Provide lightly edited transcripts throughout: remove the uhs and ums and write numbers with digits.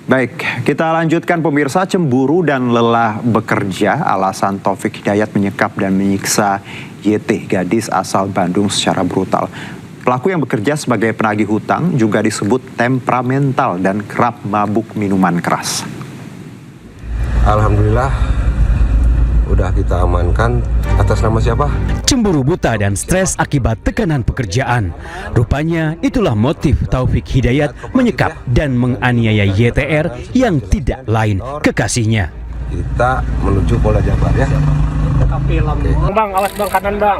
Baik, kita lanjutkan pemirsa. Cemburu dan lelah bekerja, alasan Taufik Hidayat menyekap dan menyiksa YT, gadis asal Bandung secara brutal. Pelaku yang bekerja sebagai penagih hutang juga disebut temperamental dan kerap mabuk minuman keras. Alhamdulillah udah kita amankan. Atas nama siapa? Cemburu buta dan stres akibat tekanan pekerjaan. Rupanya itulah motif Taufik Hidayat menyekap dan menganiaya YTR yang tidak lain kekasihnya. Kita menuju Polda Jabar ya. Bang, awas bang, kanan bang.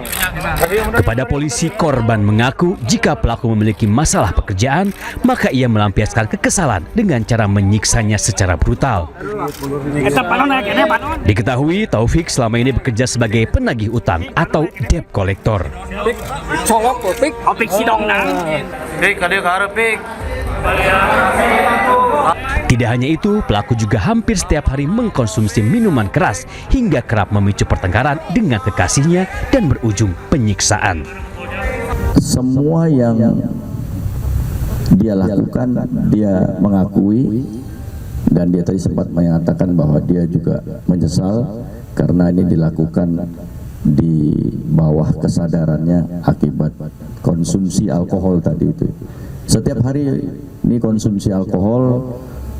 Kepada polisi, korban mengaku jika pelaku memiliki masalah pekerjaan, maka ia melampiaskan kekesalan dengan cara menyiksanya secara brutal. Diketahui Taufik selama ini bekerja sebagai penagih utang atau debt collector. Tidak hanya itu, pelaku juga hampir setiap hari mengkonsumsi minuman keras hingga kerap memicu pertengkaran dengan kekasihnya dan berujung penyiksaan. Semua yang dia lakukan, dia mengakui, dan dia tadi sempat mengatakan bahwa dia juga menyesal karena ini dilakukan di bawah kesadarannya akibat konsumsi alkohol tadi itu. Setiap hari ini konsumsi alkohol,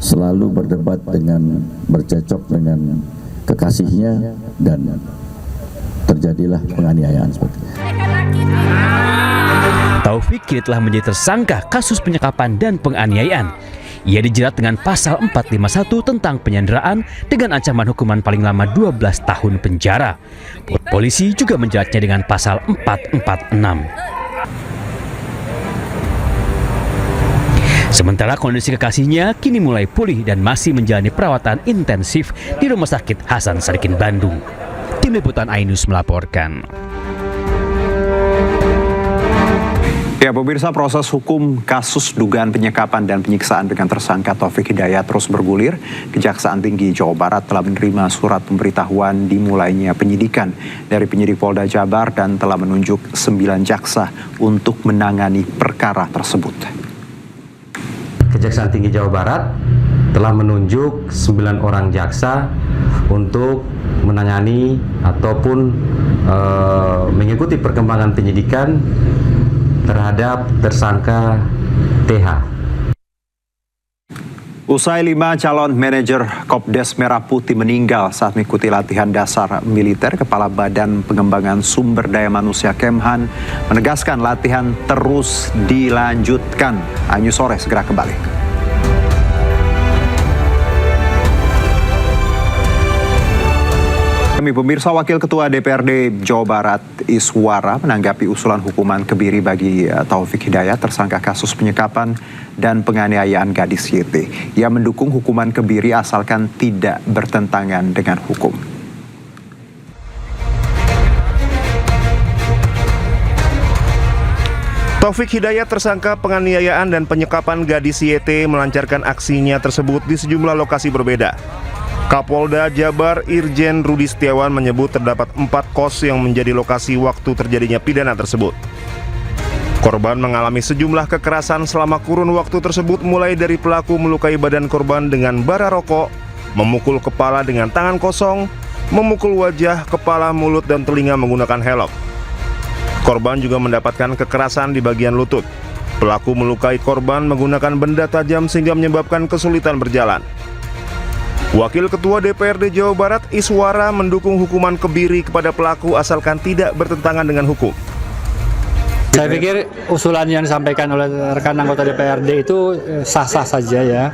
selalu berdebat dengan bercecok dengan kekasihnya dan terjadilah penganiayaan seperti itu. Taufik kini telah menjadi tersangka kasus penyekapan dan penganiayaan. Ia dijerat dengan pasal 451 tentang penyanderaan dengan ancaman hukuman paling lama 12 tahun penjara. Polisi juga menjeratnya dengan pasal 446. Sementara kondisi kekasihnya kini mulai pulih dan masih menjalani perawatan intensif di Rumah Sakit Hasan Sadikin Bandung. Tim Liputan Ainus melaporkan. Ya, pemirsa, proses hukum kasus dugaan penyekapan dan penyiksaan dengan tersangka Taufik Hidayat terus bergulir. Kejaksaan Tinggi Jawa Barat telah menerima surat pemberitahuan dimulainya penyidikan dari penyidik Polda Jabar dan telah menunjuk 9 jaksa untuk menangani perkara tersebut. Kejaksaan Tinggi Jawa Barat telah menunjuk 9 orang jaksa untuk menangani ataupun mengikuti perkembangan penyidikan terhadap tersangka TH. Usai 5 calon manajer Kopdes Merah Putih meninggal saat mengikuti latihan dasar militer, Kepala Badan Pengembangan Sumber Daya Manusia Kemhan menegaskan latihan terus dilanjutkan. Ayu Sore segera kembali. Pemirsa, Wakil Ketua DPRD Jawa Barat Iswara menanggapi usulan hukuman kebiri bagi Taufik Hidayat tersangka kasus penyekapan dan penganiayaan gadis YT. Ia mendukung hukuman kebiri asalkan tidak bertentangan dengan hukum. Taufik Hidayat tersangka penganiayaan dan penyekapan gadis YT melancarkan aksinya tersebut di sejumlah lokasi berbeda. Kapolda Jabar Irjen Rudi Setiawan menyebut terdapat 4 kos yang menjadi lokasi waktu terjadinya pidana tersebut. Korban mengalami sejumlah kekerasan selama kurun waktu tersebut, mulai dari pelaku melukai badan korban dengan bara rokok, memukul kepala dengan tangan kosong, memukul wajah, kepala, mulut, dan telinga menggunakan helm. Korban juga mendapatkan kekerasan di bagian lutut. Pelaku melukai korban menggunakan benda tajam sehingga menyebabkan kesulitan berjalan. Wakil Ketua DPRD Jawa Barat Iswara mendukung hukuman kebiri kepada pelaku asalkan tidak bertentangan dengan hukum. Saya pikir usulan yang disampaikan oleh rekan anggota DPRD itu sah-sah saja ya.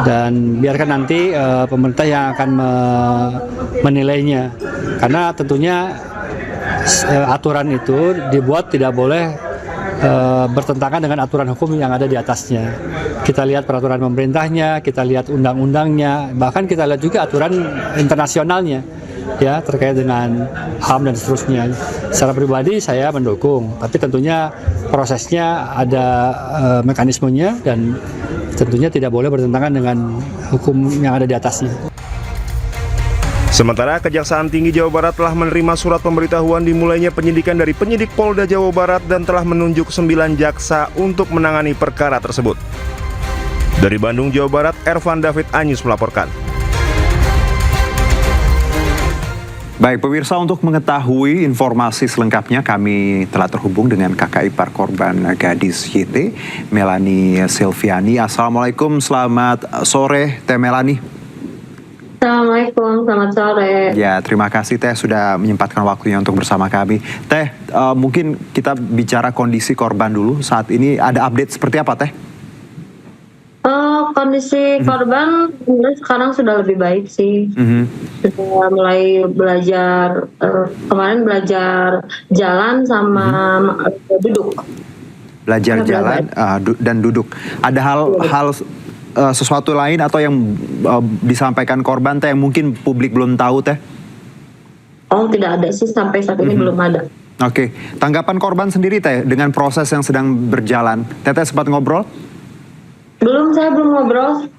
Dan biarkan nanti pemerintah yang akan menilainya. Karena tentunya aturan itu dibuat tidak boleh bertentangan dengan aturan hukum yang ada di atasnya. Kita lihat peraturan pemerintahnya, kita lihat undang-undangnya, bahkan kita lihat juga aturan internasionalnya ya terkait dengan HAM dan seterusnya. Secara pribadi saya mendukung, tapi tentunya prosesnya ada mekanismenya dan tentunya tidak boleh bertentangan dengan hukum yang ada di atasnya. Sementara Kejaksaan Tinggi Jawa Barat telah menerima surat pemberitahuan dimulainya penyidikan dari penyidik Polda Jawa Barat dan telah menunjuk 9 jaksa untuk menangani perkara tersebut. Dari Bandung, Jawa Barat, Ervan David Anyus melaporkan. Baik pemirsa, untuk mengetahui informasi selengkapnya kami telah terhubung dengan kakak ipar korban gadis YT, Melanie Silviani. Assalamualaikum, selamat sore Teh Melanie. Assalamualaikum, selamat sore. Ya, terima kasih Teh sudah menyempatkan waktunya untuk bersama kami. Teh, mungkin kita bicara kondisi korban dulu. Saat ini ada update seperti apa Teh? Kondisi korban sekarang sudah lebih baik sih. Sudah mulai belajar, kemarin belajar jalan sama duduk. Belajar jalan dan duduk. Ada hal sesuatu lain atau yang disampaikan korban Teh yang mungkin publik belum tahu Teh? Oh, tidak ada sih, sampai saat ini belum ada. Oke, tanggapan korban sendiri Teh dengan proses yang sedang berjalan. Teteh sempat ngobrol? Belum, saya belum ngobrol.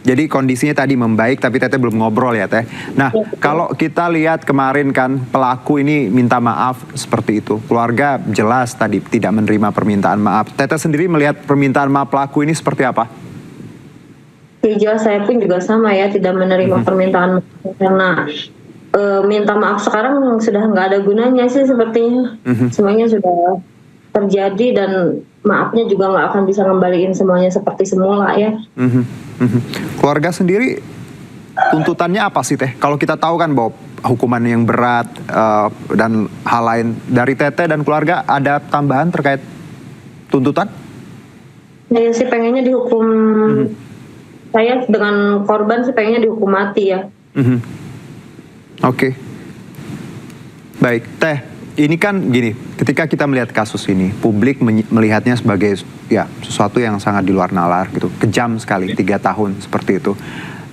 Jadi kondisinya tadi membaik tapi Teteh belum ngobrol ya Teh. Nah, kalau kita lihat kemarin kan pelaku ini minta maaf seperti itu. Keluarga jelas tadi tidak menerima permintaan maaf. Teteh sendiri melihat permintaan maaf pelaku ini seperti apa? Jelas saya pun juga sama ya, tidak menerima permintaan maaf karena minta maaf sekarang sudah nggak ada gunanya sih sepertinya. Semuanya sudah terjadi dan maafnya juga nggak akan bisa ngembaliin semuanya seperti semula ya. Keluarga sendiri tuntutannya apa sih Teh? Kalau kita tahu kan bahwa hukuman yang berat dan hal lain dari Teteh dan keluarga, ada tambahan terkait tuntutan? Saya sih pengennya dihukum, saya dengan korban sih pengennya dihukum mati ya. Oke. Baik Teh, ini kan gini, ketika kita melihat kasus ini, publik melihatnya sebagai ya sesuatu yang sangat di luar nalar gitu, kejam sekali, 3 tahun seperti itu.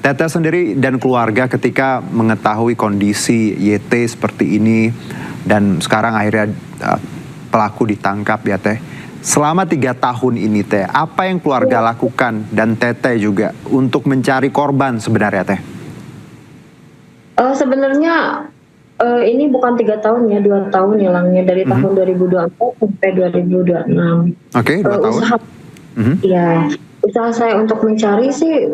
Teteh sendiri dan keluarga ketika mengetahui kondisi YT seperti ini dan sekarang akhirnya pelaku ditangkap ya Teh. Selama 3 tahun ini Teh, apa yang keluarga lakukan dan Teteh juga untuk mencari korban sebenarnya Teh? Sebenarnya ini bukan 3 tahun ya, 2 tahun hilangnya dari tahun 2024 sampai 2026. Oke, 2 tahun. Ya, usaha saya untuk mencari sih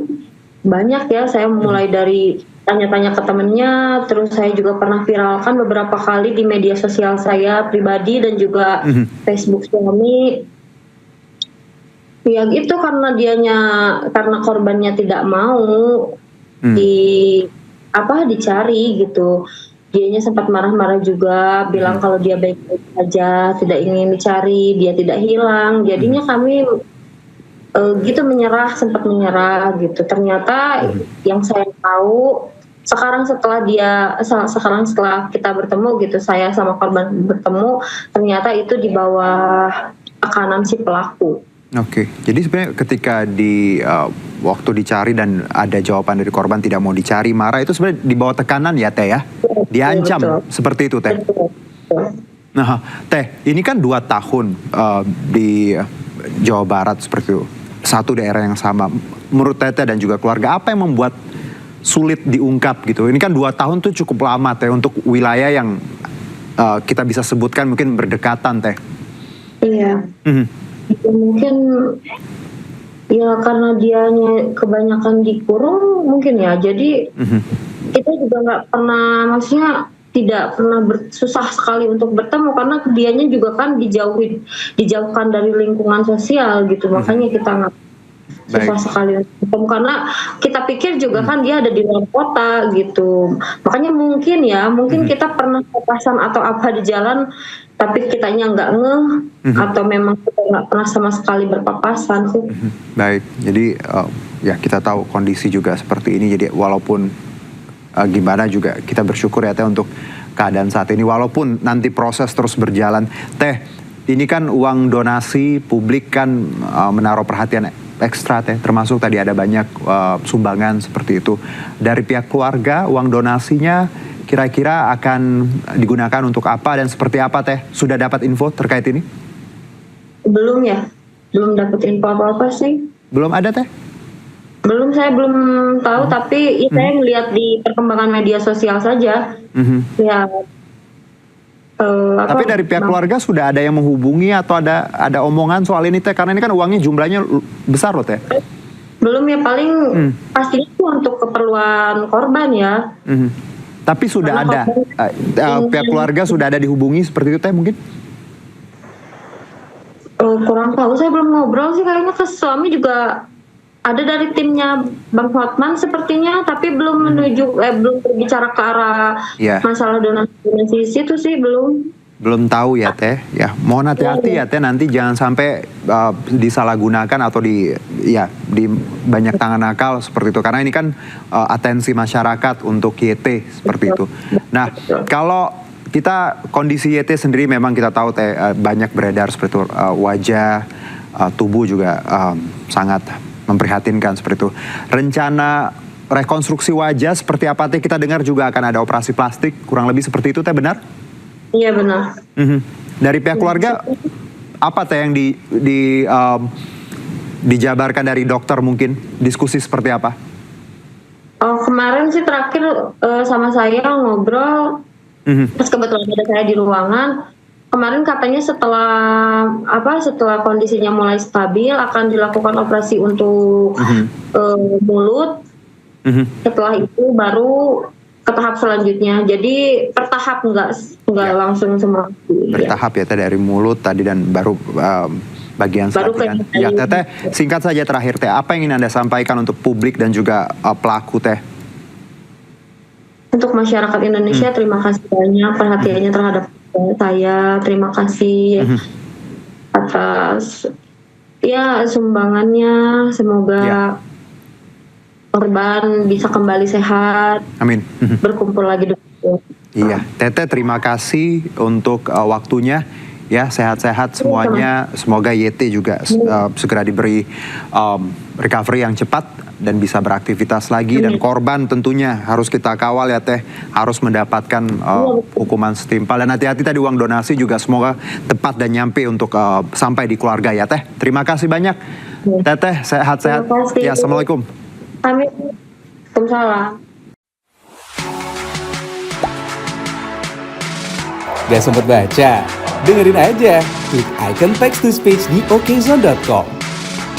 banyak ya. Saya mulai dari tanya-tanya ke temennya, terus saya juga pernah viralkan beberapa kali di media sosial saya pribadi dan juga Facebook suami. Ya gitu, karena korbannya tidak mau dicari gitu. Dianya sempat marah-marah juga, bilang kalau dia baik-baik saja, tidak ingin dicari, dia tidak hilang. Jadinya kami gitu sempat menyerah gitu. Ternyata yang saya tahu sekarang setelah kita bertemu gitu, saya sama korban bertemu, ternyata itu di bawah tekanan si pelaku. Oke, jadi sebenarnya ketika waktu dicari dan ada jawaban dari korban tidak mau dicari, marah, itu sebenarnya di bawah tekanan ya Teh ya? Diancam seperti itu Teh? Nah Teh, ini kan 2 tahun di Jawa Barat seperti itu, satu daerah yang sama. Menurut Teteh dan juga keluarga, apa yang membuat sulit diungkap gitu? Ini kan 2 tahun tuh cukup lama Teh untuk wilayah yang kita bisa sebutkan mungkin berdekatan Teh. Iya. Mungkin ya karena dianya kebanyakan dikurung mungkin ya, jadi kita juga nggak pernah, maksudnya tidak pernah susah sekali untuk bertemu karena dianya juga kan dijauhkan dari lingkungan sosial gitu, makanya kita nggak susah sekali untuk bertemu karena kita pikir juga kan dia ada di luar kota gitu, makanya mungkin kita pernah papasan atau apa di jalan tapi kitanya nggak ngeh atau memang kita nggak pernah sama sekali berpapasan sih. Baik, jadi ya kita tahu kondisi juga seperti ini, jadi walaupun gimana juga kita bersyukur ya Teh untuk keadaan saat ini, walaupun nanti proses terus berjalan. Teh, ini kan uang donasi publik kan menaruh perhatian ekstra Teh, termasuk tadi ada banyak sumbangan seperti itu. Dari pihak keluarga, uang donasinya kira-kira akan digunakan untuk apa dan seperti apa Teh? Sudah dapat info terkait ini? Belum ya, belum dapat info apa-apa sih. Belum ada Teh? Belum, saya belum tahu, tapi saya melihat di perkembangan media sosial saja. Ya Tapi dari pihak keluarga sudah ada yang menghubungi atau ada omongan soal ini teh? Karena ini kan uangnya jumlahnya besar loh teh. Belum ya, paling pastinya itu untuk keperluan korban ya. Tapi sudah ada pihak keluarga sudah ada dihubungi seperti itu teh mungkin? Kurang tahu, saya belum ngobrol sih, kayaknya ke suami juga ada dari timnya Bang Hotman sepertinya, tapi belum belum berbicara ke arah masalah donasi situ sih, belum tahu ya teh. Ya, mohon hati-hati ya teh, nanti jangan sampai disalahgunakan atau di banyak tangan nakal seperti itu, karena ini kan atensi masyarakat untuk YT seperti itu. Nah, kalau kita kondisi YT sendiri memang kita tahu teh banyak beredar seperti itu, wajah tubuh juga sangat memprihatinkan seperti itu. Rencana rekonstruksi wajah seperti apa teh? Kita dengar juga akan ada operasi plastik, kurang lebih seperti itu teh, benar? Iya benar. Dari pihak keluarga apa teh yang dijabarkan dari dokter, mungkin diskusi seperti apa? Kemarin sih terakhir sama saya ngobrol, pas kebetulan ada saya di ruangan. Kemarin katanya setelah kondisinya mulai stabil akan dilakukan operasi untuk mulut. Setelah itu baru ke tahap selanjutnya. Jadi bertahap, nggak langsung semua. Bertahap ya teh, dari mulut tadi dan baru bagian selanjutnya. Ya Teteh, singkat saja terakhir teh, apa yang ingin Anda sampaikan untuk publik dan juga pelaku teh? Untuk masyarakat Indonesia, terima kasih banyak perhatiannya terhadap saya. Terima kasih atas sumbangannya. Semoga korban bisa kembali sehat. Amin. Berkumpul lagi. Iya, Teteh terima kasih untuk waktunya. Ya, sehat-sehat semuanya. Semoga YT juga segera diberi recovery yang cepat dan bisa beraktivitas lagi. Dan korban tentunya harus kita kawal ya teh, harus mendapatkan hukuman setimpal. Dan hati-hati tadi uang donasi juga semoga tepat dan nyampe untuk sampai di keluarga ya teh. Terima kasih banyak. Teteh sehat-sehat. Ya, assalamualaikum. Amin. Waalaikumsalam. Gak sempet baca? Dengerin aja, klik icon text to speech di okezone.com.